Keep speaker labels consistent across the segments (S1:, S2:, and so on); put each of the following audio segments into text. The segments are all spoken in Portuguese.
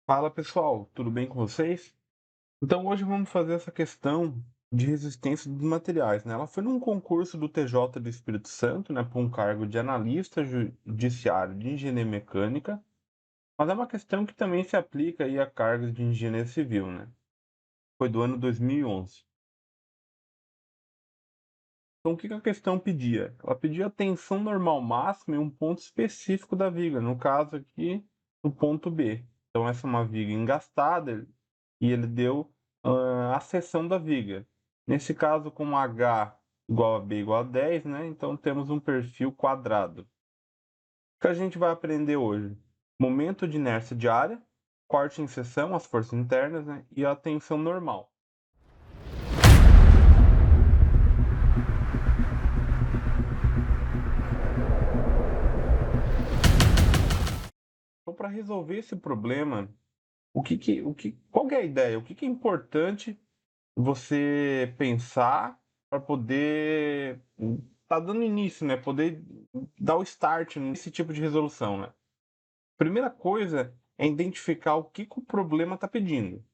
S1: Fala pessoal, tudo bem com vocês? Então hoje vamos fazer essa questão de resistência dos materiais, né? Ela foi num concurso do TJ do Espírito Santo, né, para um cargo de analista judiciário de engenharia mecânica, mas é uma questão que também se aplica aí a cargos de engenharia civil, né? Foi do ano 2011. Então o que que a questão pedia? Ela pedia a tensão normal máxima em um ponto específico da viga, no caso aqui, no ponto B. Então essa é uma viga engastada e ele deu a seção da viga. Nesse caso, com H igual a B igual a 10, né? Então temos um perfil quadrado. O que a gente vai aprender hoje? Momento de inércia diária, corte em seção, as forças internas, né? E a tensão normal. Então, para resolver esse problema, qual que é a ideia? O que é importante você pensar para poder tá dando início, né? Poder dar o start nesse tipo de resolução, né? Primeira coisa é identificar o que o problema está pedindo.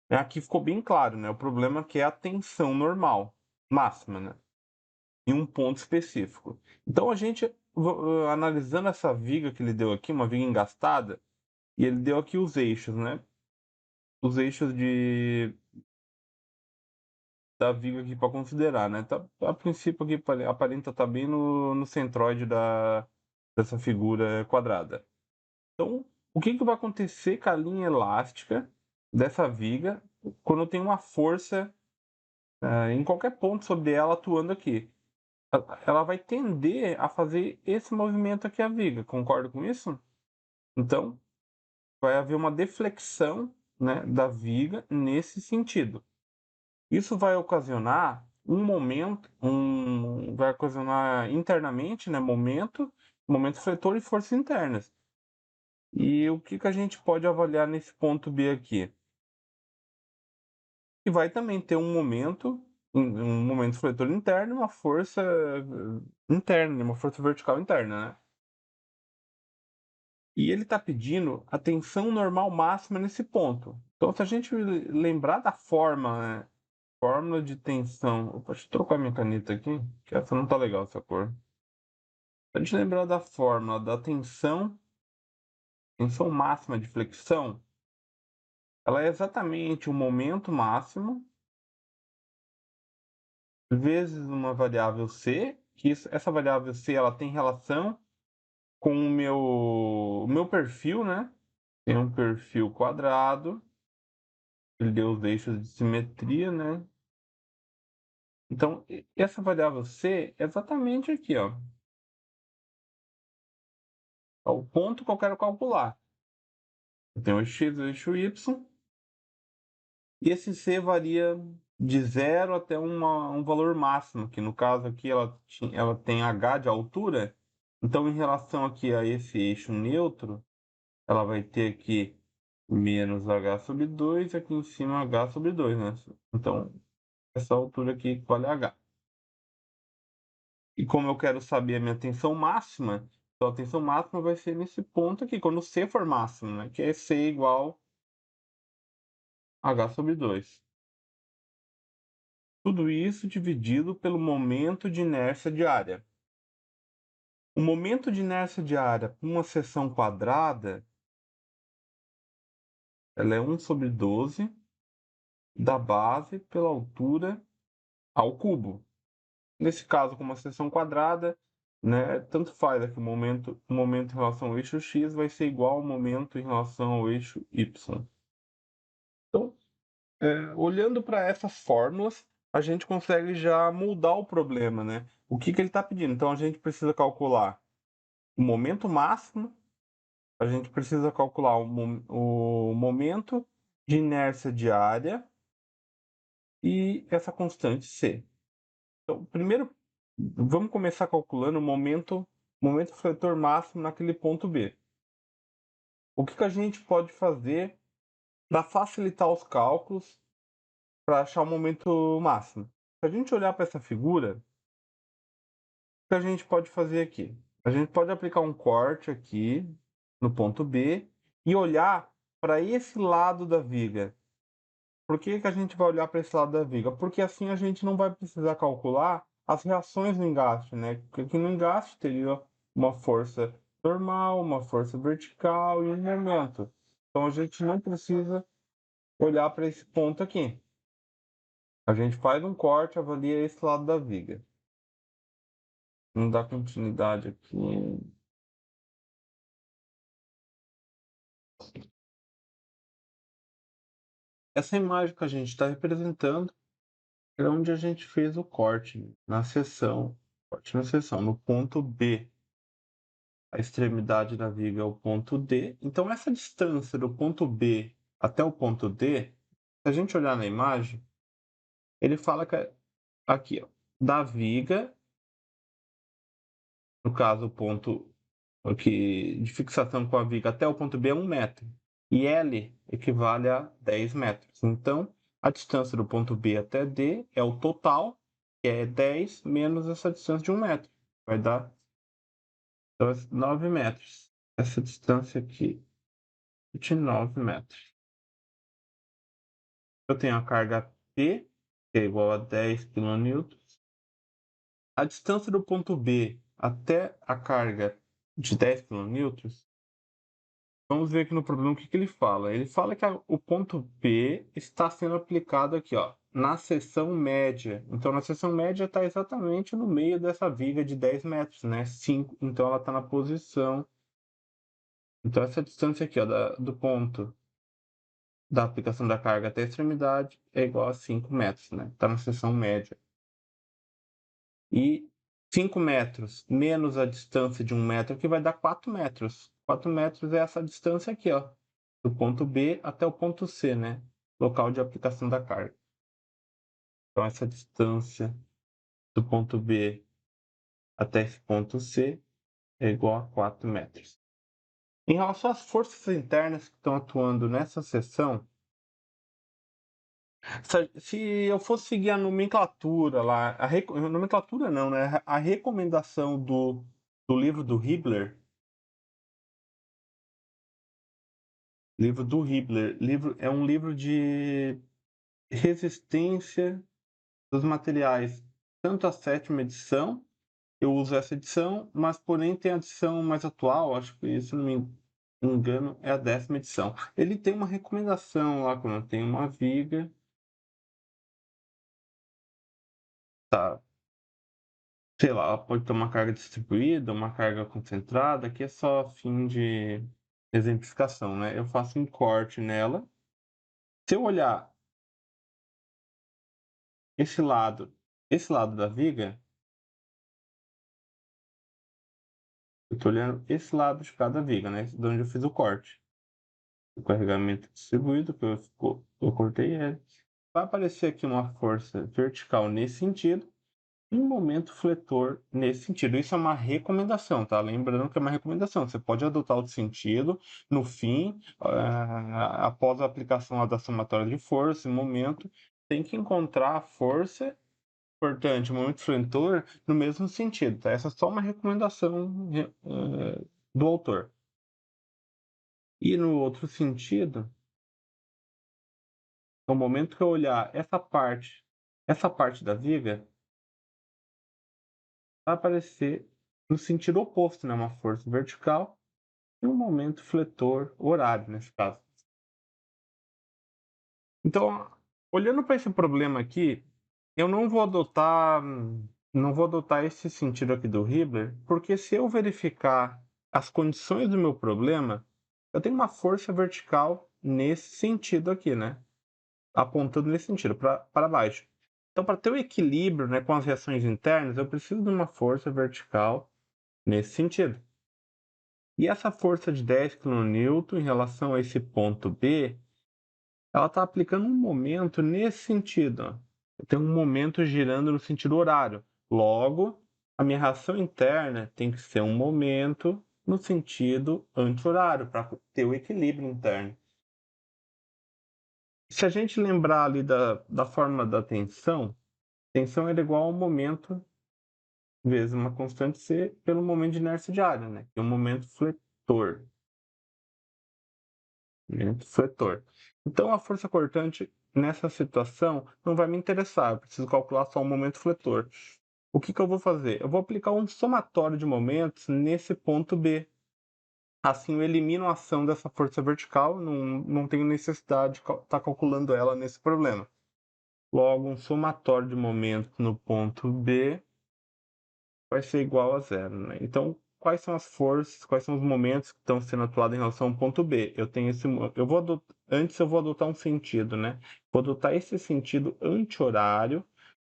S1: Aqui ficou bem claro, né? O problema que é a tensão normal, máxima, né? Em um ponto específico. Então a gente, analisando essa viga que ele deu aqui, uma viga engastada, e ele deu aqui os eixos, né? Os eixos da viga aqui para considerar, né? Tá, a princípio aqui aparenta estar bem no centroide dessa figura quadrada. Então, o que vai acontecer com a linha elástica dessa viga quando eu tenho uma força em qualquer ponto sobre ela atuando aqui? Ela vai tender a fazer esse movimento aqui a viga, concorda com isso? Então, vai haver uma deflexão, né, da viga nesse sentido. Isso vai ocasionar vai ocasionar internamente, né, momento fletor e forças internas. E o que a gente pode avaliar nesse ponto B aqui? E vai também ter um momento fletor interno e uma força interna, uma força vertical interna, né? E ele está pedindo a tensão normal máxima nesse ponto. Então, se a gente lembrar da forma, né? Fórmula de tensão. Opa, deixa eu trocar minha caneta aqui, que essa não tá legal, essa cor. Se a gente lembrar da fórmula da tensão máxima de flexão, ela é exatamente o momento máximo vezes uma variável c, que essa variável c ela tem relação com o meu perfil, né? Tem um perfil quadrado, ele deu os eixos de simetria, né? Então, essa variável c é exatamente aqui, ó. É o ponto que eu quero calcular. Eu tenho o x e o eixo y, e esse c varia de 0 até um valor máximo, que no caso aqui ela tem h de altura, então em relação aqui a esse eixo neutro, ela vai ter aqui menos h sobre 2, aqui em cima h sobre 2, né? Então, essa altura aqui equivale a h. E como eu quero saber a minha tensão máxima, então a tensão máxima vai ser nesse ponto aqui, quando c for máximo, né? Que é c igual a h sobre 2. Tudo isso dividido pelo momento de inércia diária. O momento de inércia diária para uma seção quadrada, ela é 1 sobre 12 da base pela altura ao cubo. Nesse caso, com uma seção quadrada, né, tanto faz aqui o momento em relação ao eixo x vai ser igual ao momento em relação ao eixo y. Então, olhando para essas fórmulas, a gente consegue já moldar o problema, né? O que ele está pedindo? Então, a gente precisa calcular o momento máximo, a gente precisa calcular o momento de inércia diária e essa constante c. Então, primeiro, vamos começar calculando o momento fletor máximo naquele ponto B. O que a gente pode fazer para facilitar os cálculos para achar o momento máximo? Se a gente olhar para essa figura, o que a gente pode fazer aqui? A gente pode aplicar um corte aqui no ponto B e olhar para esse lado da viga. Por que que a gente vai olhar para esse lado da viga? Porque assim a gente não vai precisar calcular as reações no engaste, né? Porque aqui no engaste teria uma força normal, uma força vertical e um momento. Então a gente não precisa olhar para esse ponto aqui. A gente faz um corte, avalia esse lado da viga. Não dá continuidade aqui. Essa imagem que a gente está representando é onde a gente fez o corte na seção, no ponto B. A extremidade da viga é o ponto D. Então, essa distância do ponto B até o ponto D, se a gente olhar na imagem, ele fala que aqui, ó, da viga, no caso, o ponto aqui, de fixação com a viga até o ponto B é 1 metro. E L equivale a 10 metros. Então, a distância do ponto B até D é o total, que é 10 menos essa distância de 1 metro. Vai dar 9 metros. Essa distância aqui é de 9 metros. Eu tenho a carga P, que é igual a 10 kN. A distância do ponto B até a carga de 10 kN, vamos ver aqui no problema o que ele fala. Ele fala que o ponto P está sendo aplicado aqui, ó, na seção média. Então, na seção média está exatamente no meio dessa viga de 10 metros, né? 5, então ela está na posição. Então, essa distância aqui, ó, do ponto da aplicação da carga até a extremidade é igual a 5 metros, né? Está na seção média. E 5 metros menos a distância de 1 metro, que vai dar 4 metros. 4 metros é essa distância aqui, ó, do ponto B até o ponto C, né? Local de aplicação da carga. Então, essa distância do ponto B até esse ponto C é igual a 4 metros. Em relação às forças internas que estão atuando nessa seção, se eu fosse seguir a nomenclatura lá, nomenclatura não, né? A recomendação do livro do Hibbeler, é um livro de resistência dos materiais, tanto a 7ª edição, eu uso essa edição, mas porém tem a edição mais atual, acho que, se não me engano, é a 10ª edição. Ele tem uma recomendação lá, quando tem uma viga, tá, sei lá, ela pode ter uma carga distribuída, uma carga concentrada, aqui é só fim de exemplificação, né? Eu faço um corte nela. Se eu olhar esse lado da viga, eu estou olhando esse lado de cada viga, né? De onde eu fiz o corte. O carregamento distribuído, que eu cortei ele. Vai aparecer aqui uma força vertical nesse sentido e um momento fletor nesse sentido. Isso é uma recomendação, tá? Lembrando que é uma recomendação. Você pode adotar outro sentido no fim, após a aplicação da somatória de força, em momento, tem que encontrar a força importante, o momento fletor, no mesmo sentido, tá? Essa é só uma recomendação do autor. E no outro sentido, no momento que eu olhar essa parte da viga, vai aparecer no sentido oposto, né? Uma força vertical e um momento fletor horário, nesse caso. Então, olhando para esse problema aqui, eu não vou adotar esse sentido aqui do Hibbeler, porque se eu verificar as condições do meu problema, eu tenho uma força vertical nesse sentido aqui, né? Apontando nesse sentido, para baixo. Então, para ter o equilíbrio, né, com as reações internas, eu preciso de uma força vertical nesse sentido. E essa força de 10 kN em relação a esse ponto B, ela está aplicando um momento nesse sentido. Ó. Eu tenho um momento girando no sentido horário. Logo, a minha reação interna tem que ser um momento no sentido anti-horário, para ter o equilíbrio interno. Se a gente lembrar ali da fórmula da tensão era igual ao momento vezes uma constante C pelo momento de inércia diária, né? Que é um momento fletor. momento fletor. Então, a força cortante, nessa situação, não vai me interessar, eu preciso calcular só o momento fletor. O que eu vou fazer? Eu vou aplicar um somatório de momentos nesse ponto B. Assim, eu elimino a ação dessa força vertical, não tenho necessidade de estar calculando ela nesse problema. Logo, um somatório de momentos no ponto B vai ser igual a zero, né? Então, quais são as forças, quais são os momentos que estão sendo atuados em relação ao ponto B? Antes eu vou adotar um sentido, né? Vou adotar esse sentido anti-horário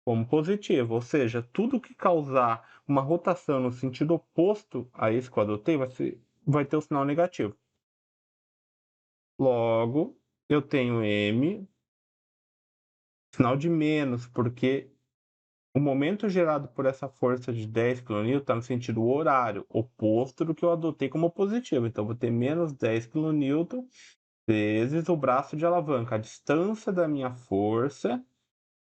S1: como positivo, ou seja, tudo que causar uma rotação no sentido oposto a esse que eu adotei vai ter o sinal negativo. Logo, eu tenho M, sinal de menos, porque o momento gerado por essa força de 10 kN está no sentido horário, oposto do que eu adotei como positivo. Então, vou ter menos 10 kN vezes o braço de alavanca, a distância da minha força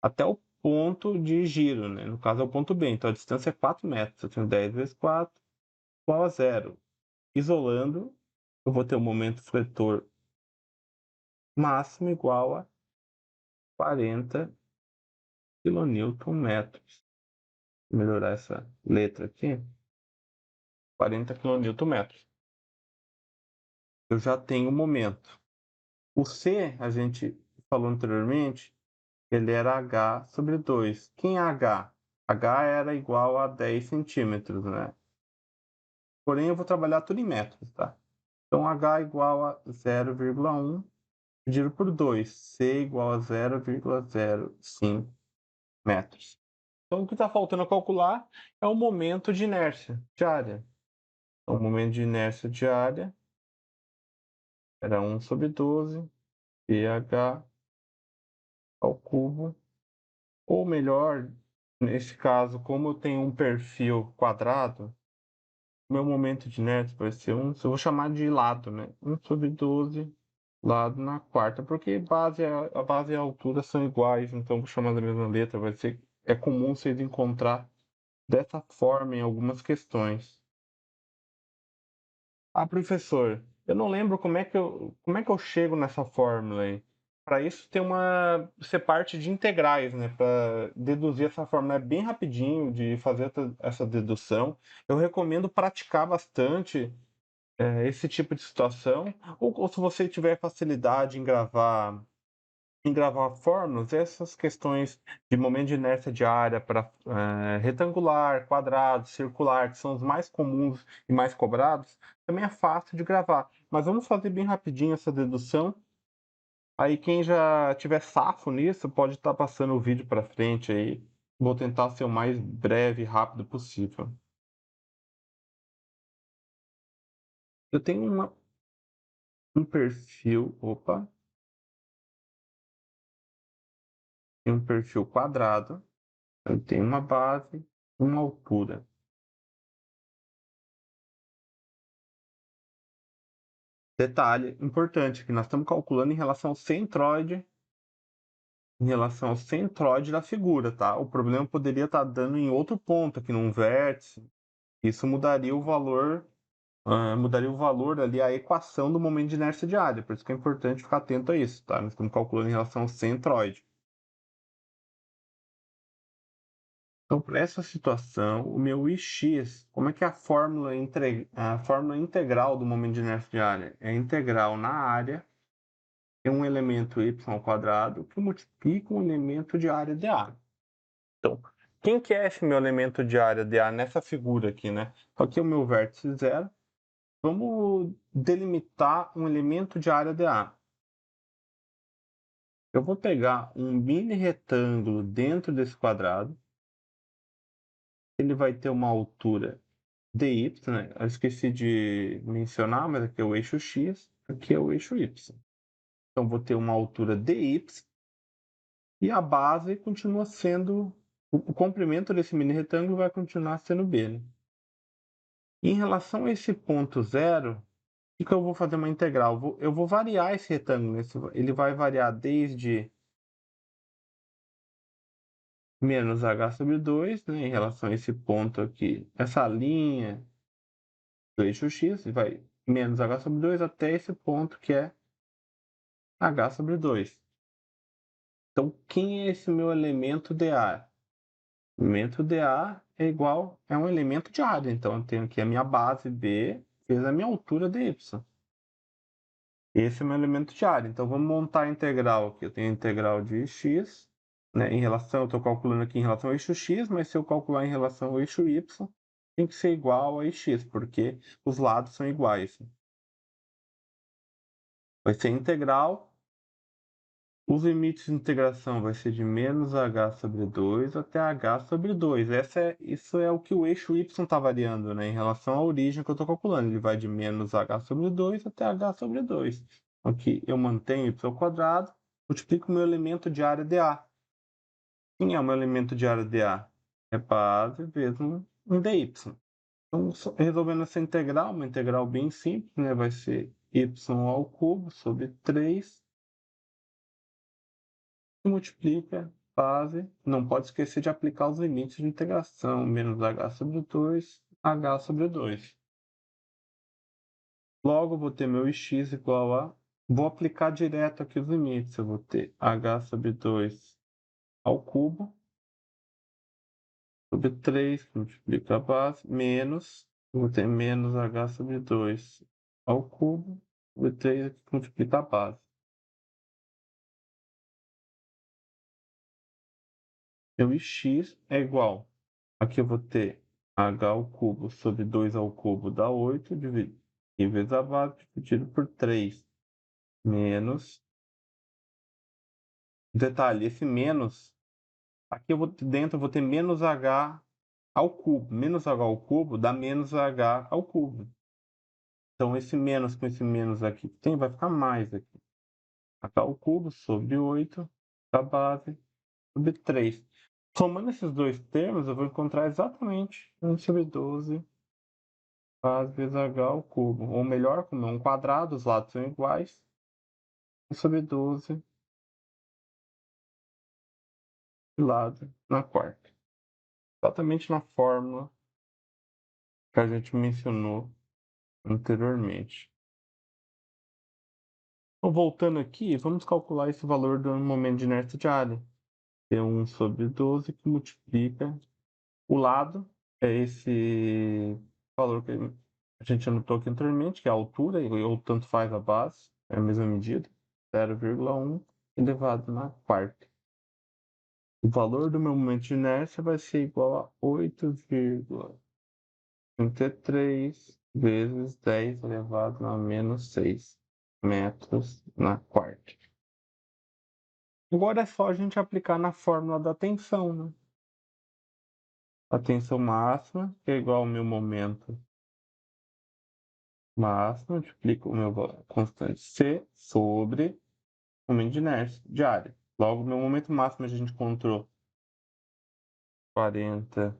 S1: até o ponto de giro, né? No caso é o ponto B, então a distância é 4 metros. Eu tenho 10 vezes 4 igual a zero. Isolando, eu vou ter o momento fletor máximo igual a 40 kN. Vou melhorar essa letra aqui. 40 kN. Eu já tenho o momento. O C, a gente falou anteriormente, ele era H sobre 2. Quem é H? H era igual a 10 centímetros, né? Porém, eu vou trabalhar tudo em metros, tá? Então, H igual a 0,1 dividido por 2. C igual a 0,05 metros. Então, o que está faltando calcular é o momento de inércia diária. Então, o momento de inércia diária era 1 sobre 12, pH ao cubo. Ou melhor, nesse caso, como eu tenho um perfil quadrado, meu momento de inércia vai ser eu vou chamar de lado, né? 1 sobre 12 lado na quarta, porque a base e a altura são iguais, então vou chamar da mesma letra, é comum vocês encontrar dessa forma em algumas questões. Ah, professor, eu não lembro como é que eu chego nessa fórmula aí. Para isso tem ser parte de integrais, né? Para deduzir essa fórmula é bem rapidinho de fazer essa dedução. Eu recomendo praticar bastante esse tipo de situação. Ou se você tiver facilidade em gravar fórmulas, essas questões de momento de inércia diária para retangular, quadrado, circular, que são os mais comuns e mais cobrados, também é fácil de gravar. Mas vamos fazer bem rapidinho essa dedução. Aí quem já tiver safo nisso pode estar passando o vídeo para frente aí. Vou tentar ser o mais breve e rápido possível. Eu tenho um perfil, tem um perfil quadrado. Eu tenho uma base, uma altura. Detalhe importante que nós estamos calculando em relação ao centroide da figura, tá? O problema poderia estar dando em outro ponto, aqui num vértice. Isso mudaria o valor ali, a equação do momento de inércia diária. Por isso que é importante ficar atento a isso, tá? Nós estamos calculando em relação ao centroide. Então, para essa situação, o meu Ix, como é que é a fórmula integral do momento de inércia diária? É a integral na área é um elemento y ao quadrado que multiplica um elemento de área dA. Então, quem que é esse meu elemento de área dA nessa figura aqui, né? Aqui é o meu vértice zero. Vamos delimitar um elemento de área dA. Eu vou pegar um mini retângulo dentro desse quadrado. Ele vai ter uma altura dy, né? Eu esqueci de mencionar, mas aqui é o eixo x, aqui é o eixo y. Então, vou ter uma altura dy e a base continua sendo... O comprimento desse mini retângulo vai continuar sendo b, né? Em relação a esse ponto zero, o que eu vou fazer uma integral? Eu vou variar esse retângulo. Ele vai variar desde menos h sobre 2, né, em relação a esse ponto aqui, essa linha do eixo x, vai menos h sobre 2 até esse ponto que é H sobre 2. Então, quem é esse meu elemento dA? O elemento dA é um elemento de área. Então, eu tenho aqui a minha base B vezes a minha altura dy. Esse é o meu elemento de área. Então, vamos montar a integral aqui. Eu tenho a integral de x, né, eu estou calculando aqui em relação ao eixo x, mas se eu calcular em relação ao eixo y, tem que ser igual a x, porque os lados são iguais. Vai ser integral. Os limites de integração vai ser de menos h sobre 2 até h sobre 2. Isso é o que o eixo y está variando, né, em relação à origem que eu estou calculando. Ele vai de menos h sobre 2 até h sobre 2. Aqui eu mantenho y², multiplico o meu elemento de área dA. Quem é o meu elemento de área dA? É base vezes um dy. Então, resolvendo essa integral, uma integral bem simples, né, vai ser y ao cubo sobre 3 multiplica base, não pode esquecer de aplicar os limites de integração, menos h sobre 2, h sobre 2. Logo, vou ter meu x igual a... Vou aplicar direto aqui os limites. Eu vou ter h sobre 2 ao cubo, sobre 3, que multiplica a base, menos... Vou ter menos h sobre 2 ao cubo, sobre 3, que multiplica a base. Meu x é igual. Aqui eu vou ter h ao cubo sobre 2 ao cubo dá 8, e vezes a base dividido por 3. Menos. Detalhe, esse menos, aqui dentro eu vou ter menos h ao cubo. Menos h ao cubo dá menos h ao cubo. Então esse menos com esse menos aqui vai ficar mais aqui. H ao cubo sobre 8 da base sobre 3. Somando esses dois termos, eu vou encontrar exatamente 1 sobre 12 base vezes h ao cubo. Ou melhor, como é um quadrado, os lados são iguais. 1 sobre 12 de lado na quarta. Exatamente na fórmula que a gente mencionou anteriormente. Então, voltando aqui, vamos calcular esse valor do momento de inércia de área. É 1 sobre 12 que multiplica o lado, é esse valor que a gente anotou aqui anteriormente, que é a altura, ou tanto faz a base, é a mesma medida, 0,1 elevado na quarta. O valor do meu momento de inércia vai ser igual a 8,33 vezes 10 elevado a menos 6 metros na quarta. Agora é só a gente aplicar na fórmula da tensão, né? A tensão máxima, que é igual ao meu momento máximo, multiplico o meu constante C sobre o momento de inércia de área. Logo, meu momento máximo a gente encontrou 40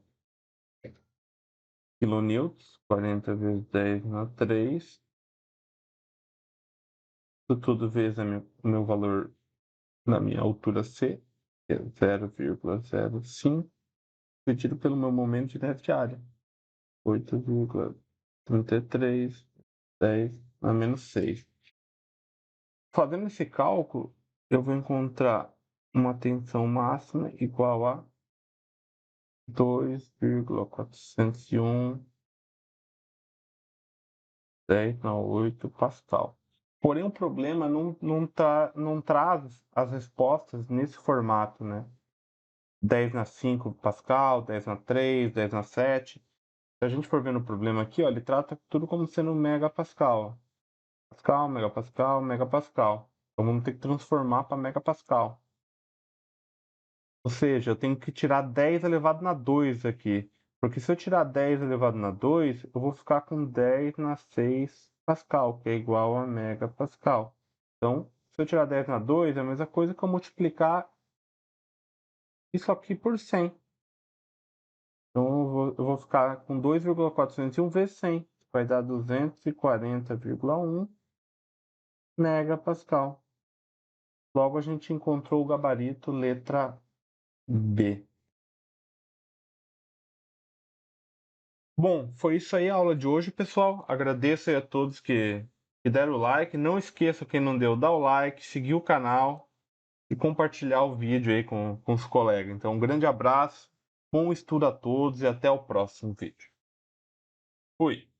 S1: kN, 40 vezes 10 na 3. Isso tudo vezes o meu valor na minha altura C, que é 0,05, dividido pelo meu momento de inércia de área, 8,33, 10 a menos 6. Fazendo esse cálculo, eu vou encontrar uma tensão máxima igual a 2,401 10 na 8 Pascal. Porém, o problema não traz as respostas nesse formato, né? 10 na 5 Pascal, 10 na 3, 10 na 7. Se a gente for vendo o problema aqui, ó, ele trata tudo como sendo megapascal. Pascal, megapascal, megapascal. Então vamos ter que transformar para megapascal. Ou seja, eu tenho que tirar 10 elevado na 2 aqui. Porque se eu tirar 10 elevado na 2, eu vou ficar com 10 na 6 Pascal, que é igual a megapascal. Então, se eu tirar 10 na 2, é a mesma coisa que eu multiplicar isso aqui por 100. Então, eu vou ficar com 2,401 vezes 100. Vai dar 240,1 megapascal. Logo, a gente encontrou o gabarito letra B. Bom, foi isso aí a aula de hoje, pessoal. Agradeço aí a todos que que deram o like. Não esqueça, quem não deu, dá o like, seguir o canal e compartilhar o vídeo aí com os colegas. Então, um grande abraço, bom estudo a todos e até o próximo vídeo. Fui!